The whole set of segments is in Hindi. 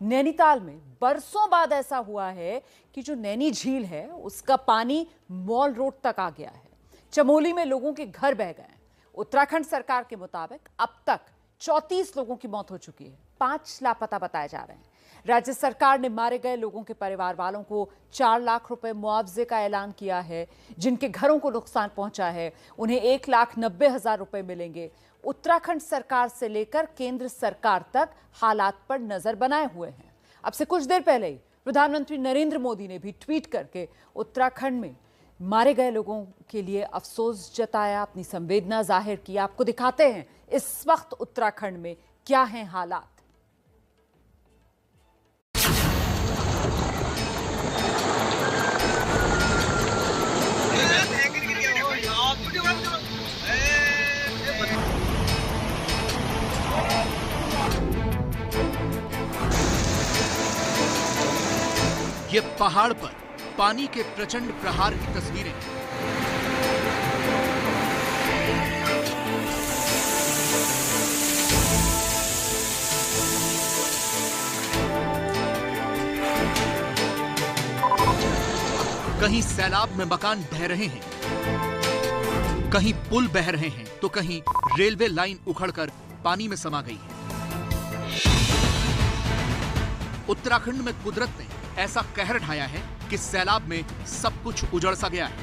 नैनीताल में बरसों बाद ऐसा हुआ है कि जो नैनी झील है उसका पानी मॉल रोड तक आ गया है। चमोली में लोगों के घर बह गए हैं। उत्तराखंड सरकार के मुताबिक अब तक 34 लोगों की मौत हो चुकी है, 5 लापता बताए जा रहे हैं। राज्य सरकार ने मारे गए लोगों के परिवार वालों को 4 लाख रुपए मुआवजे का ऐलान किया है। जिनके घरों को नुकसान पहुंचा है उन्हें 1,90,000 रुपए मिलेंगे। उत्तराखंड सरकार से लेकर केंद्र सरकार तक हालात पर नजर बनाए हुए हैं। अब से कुछ देर पहले ही प्रधानमंत्री नरेंद्र मोदी ने भी ट्वीट करके उत्तराखंड में मारे गए लोगों के लिए अफसोस जताया, अपनी संवेदना जाहिर की। आपको दिखाते हैं इस वक्त उत्तराखंड में क्या हैं हालात। ये पहाड़ पर पानी के प्रचंड प्रहार की तस्वीरें। कहीं सैलाब में मकान बह रहे हैं, कहीं पुल बह रहे हैं, तो कहीं रेलवे लाइन उखड़कर पानी में समा गई है। उत्तराखंड में कुदरत ने ऐसा कहर ढाया है कि सैलाब में सब कुछ उजड़ सा गया है।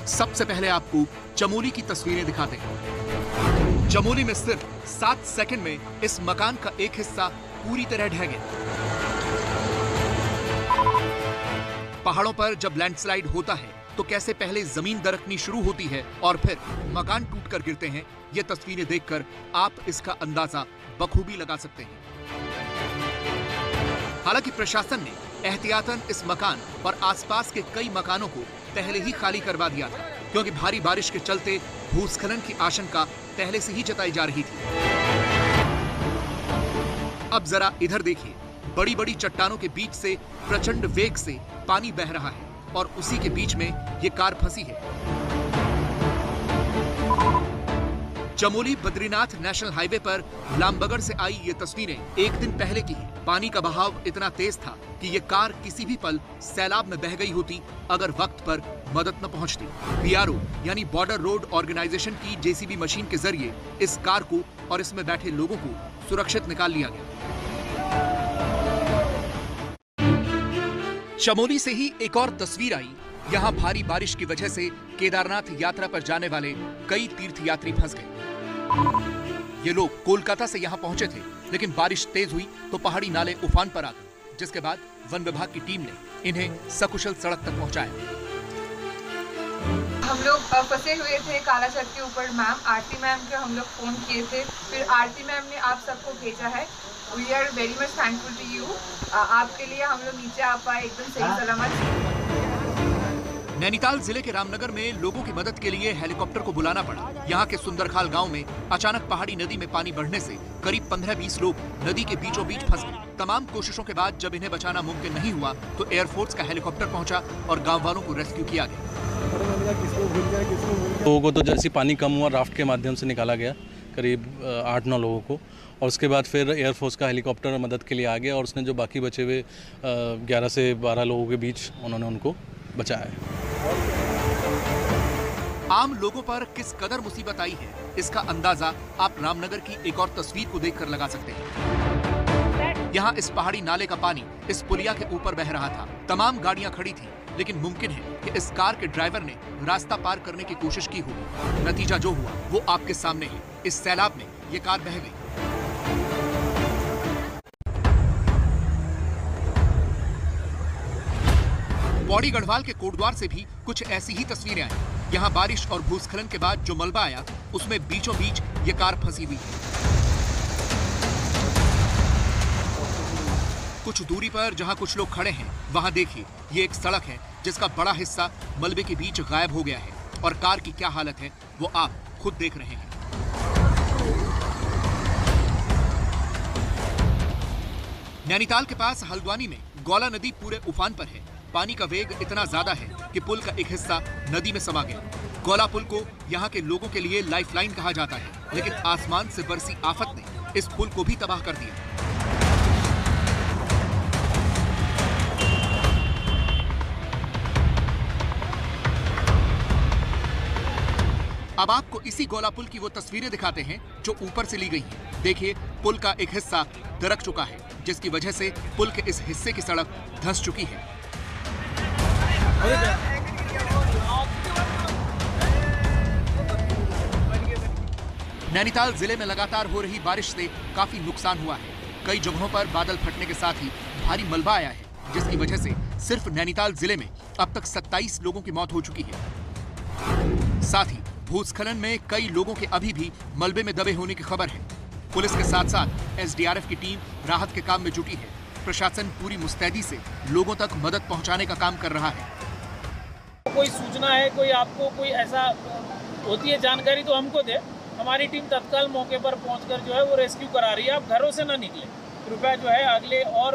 सबसे पहले आपको चमोली की तस्वीरें दिखाते हैं। चमोली में सिर्फ 7 सेकंड में इस मकान का एक हिस्सा पूरी तरह ढह गया। पहाड़ों पर जब लैंडस्लाइड होता है तो कैसे पहले जमीन दरकनी शुरू होती है और फिर मकान टूटकर गिरते हैं, ये तस्वीरें देखकर आप इसका अंदाजा बखूबी लगा सकते हैं। हालांकि प्रशासन ने एहतियातन इस मकान और आसपास के कई मकानों को पहले ही खाली करवा दिया था, क्योंकि भारी बारिश के चलते भूस्खलन की आशंका पहले से ही जताई जा रही थी। अब जरा इधर देखिए, बड़ी बड़ी चट्टानों के बीच से प्रचंड वेग से पानी बह रहा है और उसी के बीच में ये कार फंसी है। चमोली बद्रीनाथ नेशनल हाईवे पर लामबगड़ से आई ये तस्वीरें एक दिन पहले की है। पानी का बहाव इतना तेज था कि ये कार किसी भी पल सैलाब में बह गई होती अगर वक्त पर मदद न पहुंचती। बीआरओ यानी बॉर्डर रोड ऑर्गेनाइजेशन की जेसीबी मशीन के जरिए इस कार को और इसमें बैठे लोगों को सुरक्षित निकाल लिया गया। चमोली से ही एक और तस्वीर आई। यहाँ भारी बारिश की वजह से केदारनाथ यात्रा पर जाने वाले कई तीर्थयात्री फंस गए। ये लोग कोलकाता से यहाँ पहुंचे थे, लेकिन बारिश तेज हुई तो पहाड़ी नाले उफान पर आ गए, जिसके बाद वन विभाग की टीम ने इन्हें सकुशल सड़क तक पहुंचाया। हम लोग फंसे हुए थे कालाचट के ऊपर। मैम आरती मैम को हम लोग फोन किए थे, फिर आरती मैम ने आप सबको भेजा है। We are very much thankful to you. आपके लिए हम लोग नीचे आ पाए एकदम सही सलामत। नैनीताल जिले के रामनगर में लोगों की मदद के लिए हेलीकॉप्टर को बुलाना पड़ा। यहाँ के सुंदरखाल गांव में अचानक पहाड़ी नदी में पानी बढ़ने से करीब 15-20 लोग नदी के बीचों बीच फंस गए। तमाम कोशिशों के बाद जब इन्हें बचाना मुमकिन नहीं हुआ तो एयरफोर्स का हेलीकॉप्टर पहुंचा और गाँव वालों को रेस्क्यू किया गया। लोगों को तो जैसे पानी कम हुआ राफ्ट के माध्यम से निकाला गया, करीब 8-9 लोगों को, और उसके बाद फिर एयरफोर्स का हेलीकॉप्टर मदद के लिए आ गया और उसने जो बाकी बचे हुए 11 से 12 लोगों के बीच उन्होंने उनको बचाया। आम लोगों पर किस कदर मुसीबत आई है, इसका अंदाजा आप रामनगर की एक और तस्वीर को देखकर लगा सकते हैं। यहाँ इस पहाड़ी नाले का पानी इस पुलिया के ऊपर बह रहा था। तमाम गाड़ियां खड़ी थी, लेकिन मुमकिन है कि इस कार के ड्राइवर ने रास्ता पार करने की कोशिश की हो। नतीजा जो हुआ वो आपके सामने है। इस सैलाब में ये कार बह गई। पौड़ी गढ़वाल के कोटद्वार से भी कुछ ऐसी ही तस्वीरें आई। यहाँ बारिश और भूस्खलन के बाद जो मलबा आया उसमें बीचों बीच ये कार फंसी हुई है। कुछ दूरी पर जहाँ कुछ लोग खड़े हैं वहाँ देखिए, ये एक सड़क है जिसका बड़ा हिस्सा मलबे के बीच गायब हो गया है और कार की क्या हालत है वो आप खुद देख रहे हैं। नैनीताल के पास हल्द्वानी में गौला नदी पूरे उफान पर है। पानी का वेग इतना ज्यादा है कि पुल का एक हिस्सा नदी में समा गया। गौला पुल को यहाँ के लोगों के लिए लाइफलाइन कहा जाता है, लेकिन आसमान से बरसी आफत ने इस पुल को भी तबाह कर दिया। अब आपको इसी गोला पुल की वो तस्वीरें दिखाते हैं जो ऊपर से ली गई हैं। देखिए, पुल का एक हिस्सा दरक चुका है, जिसकी वजह से पुल के इस हिस्से की सड़क धंस चुकी है। नैनीताल जिले में लगातार हो रही बारिश से काफी नुकसान हुआ है। कई जगहों पर बादल फटने के साथ ही भारी मलबा आया है, जिसकी वजह से सिर्फ नैनीताल जिले में अब तक 27 लोगों की मौत हो चुकी है। साथ ही भूस्खलन में कई लोगों के अभी भी मलबे में दबे होने की खबर है। पुलिस के साथ साथ एसडीआरएफ की टीम राहत के काम में जुटी है। प्रशासन पूरी मुस्तैदी से लोगों तक मदद पहुंचाने का काम कर रहा है। कोई सूचना है, कोई आपको कोई ऐसा होती है जानकारी तो हमको दे। हमारी टीम तत्काल मौके पर पहुंचकर जो है वो रेस्क्यू करा रही है। आप घरों से ना निकले कृपया, जो है अगले और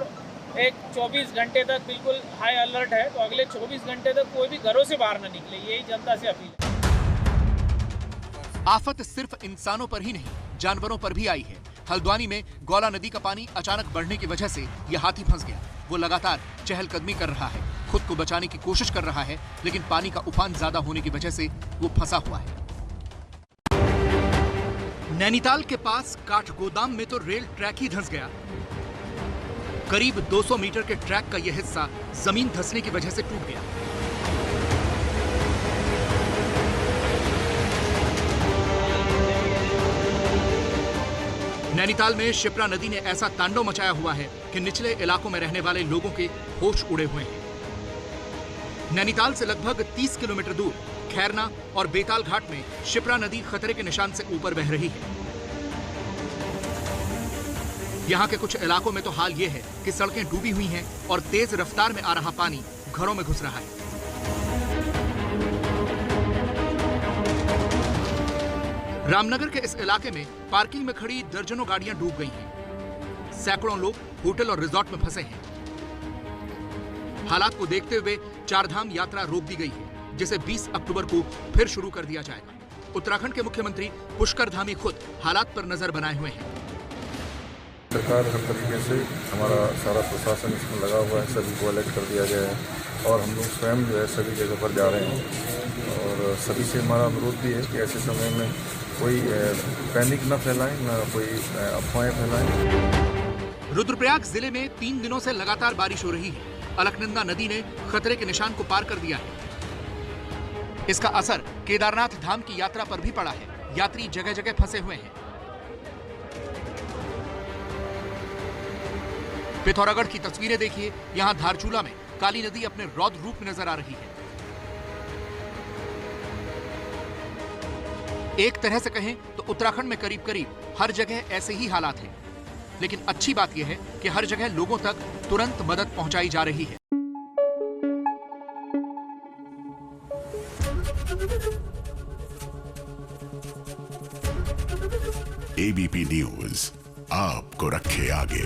एक 24 घंटे तक बिल्कुल हाई अलर्ट है, तो अगले 24 घंटे तक कोई भी घरों से बाहर न निकले, यही जनता से अपील है। आफत सिर्फ इंसानों पर ही नहीं, जानवरों पर भी आई है। हल्द्वानी में गौला नदी का पानी अचानक बढ़ने की वजह से यह हाथी फंस गया। वो लगातार चहलकदमी कर रहा है, खुद को बचाने की कोशिश कर रहा है, लेकिन पानी का उफान ज्यादा होने की वजह से वो फंसा हुआ है। नैनीताल के पास काठगोदाम में तो रेल ट्रैक ही धंस गया। करीब 200 मीटर के ट्रैक का यह हिस्सा जमीन धंसने की वजह से टूट गया। नैनीताल में शिप्रा नदी ने ऐसा तांडव मचाया हुआ है कि निचले इलाकों में रहने वाले लोगों के होश उड़े हुए हैं। नैनीताल से लगभग 30 किलोमीटर दूर खैरना और बेताल घाट में शिप्रा नदी खतरे के निशान से ऊपर बह रही है। यहाँ के कुछ इलाकों में तो हाल ये है कि सड़कें डूबी हुई हैं और तेज रफ्तार में आ रहा पानी घरों में घुस रहा है। रामनगर के इस इलाके में पार्किंग में खड़ी दर्जनों गाड़ियां डूब गई हैं। सैकड़ों लोग होटल और रिजॉर्ट में फंसे हैं। हालात को देखते हुए चारधाम यात्रा रोक दी गई है, जिसे 20 अक्टूबर को फिर शुरू कर दिया जाएगा। उत्तराखंड के मुख्यमंत्री पुष्कर धामी खुद हालात पर नजर बनाए हुए हैं। सरकार हर तरीके से, हमारा सारा प्रशासन इसमें लगा हुआ है, सभी को अलर्ट कर दिया गया है और हम लोग स्वयं जो है सभी जगह पर जा रहे हैं। और सभी से हमारा अनुरोध भी है कि ऐसे समय में कोई पैनिक न फैलाएं, न कोई अफवाहें फैलाएं। रुद्रप्रयाग जिले में 3 दिनों से लगातार बारिश हो रही है। अलकनंदा नदी ने खतरे के निशान को पार कर दिया है। इसका असर केदारनाथ धाम की यात्रा पर भी पड़ा है। यात्री जगह जगह फंसे हुए हैं। पिथौरागढ़ की तस्वीरें देखिए। यहां धारचूला में काली नदी अपने रौद्र रूप में नजर आ रही है। एक तरह से कहें तो उत्तराखंड में करीब करीब हर जगह ऐसे ही हालात हैं। लेकिन अच्छी बात यह है कि हर जगह लोगों तक तुरंत मदद पहुंचाई जा रही है। एबीपी न्यूज आपको रखे आगे।